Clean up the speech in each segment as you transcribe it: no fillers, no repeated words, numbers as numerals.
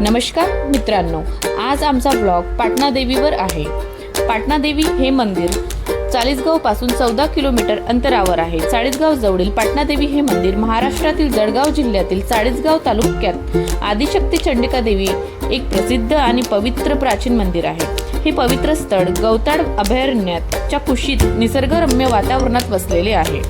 नमस्कार मित्रांनो, आज आमचा ब्लॉग पाटणा देवीवर आहे। पाटणा देवी हे मंदिर चाळीसगाव पासून 14 किलोमीटर अंतरावर आहे। चाळीसगाव जवळील पाटणा देवी हे मंदिर महाराष्ट्रातील जळगाव जिल्ह्यातील चाळीसगाव तालुक्यात आदिशक्ती चंडिका देवी एक प्रसिद्ध आणि पवित्र प्राचीन मंदिर आहे। हे पवित्र स्थळ गवताळ अभयारण्याच्या कुशीत निसर्गरम्य वातावरणात वसलेले आहे।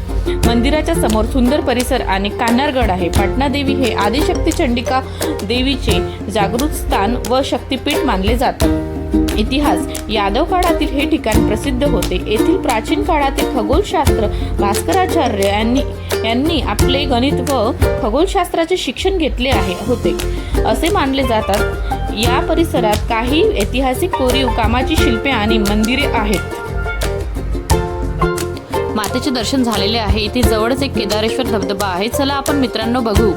मंदिराच्या समोर सुंदर परिसर आणि कान्हारगड आहे। पाटणा देवी हे आदिशक्ती चंडिका देवीचे जागृत स्थान व शक्तिपीठ मानले जातात। इतिहास यादव काळातील हे ठिकाण प्रसिद्ध होते। येथील प्राचीन काळातील खगोलशास्त्र भास्कराचार्य यांनी आपले गणित व खगोलशास्त्राचे शिक्षण घेतले होते असे मानले जातात। या परिसरात काही ऐतिहासिक कोरीव कामाची शिल्पे आणि मंदिरे आहेत। मातेचे दर्शन झालेले आहे। इथे जवळच एक केदारेश्वर धबधबा आहे। चला आपण मित्रांनो बघू।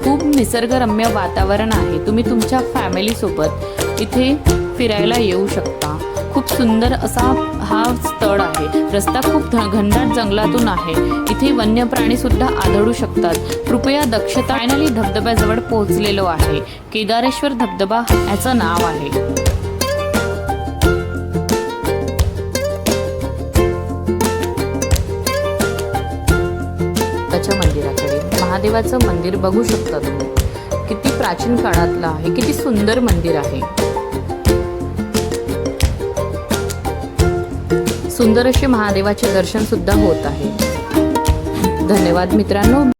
खूप निसर्गरम्य वातावरण आहे। तुम्ही तुमच्या फॅमिली सोबत इथे फिरायला येऊ शकता। खूप सुंदर असा हा स्थळ आहे। रस्ता खूप घनदाट जंगलातून आहे। इथे वन्य प्राणी सुद्धा आढळू शकतात। कृपया दक्षता। फायनली धबधब्याजवळ पोहोचलेलो आहे। केदारेश्वर धबधबा याचं नाव आहे। मंदिराकडे महादेवाचं मंदिर बघू शकता तुम्ही। किती प्राचीन काळातलं आहे, किती सुंदर मंदिर आहे। सुंदर असे महादेवाचे दर्शन सुद्धा होत आहे। धन्यवाद मित्रांनो।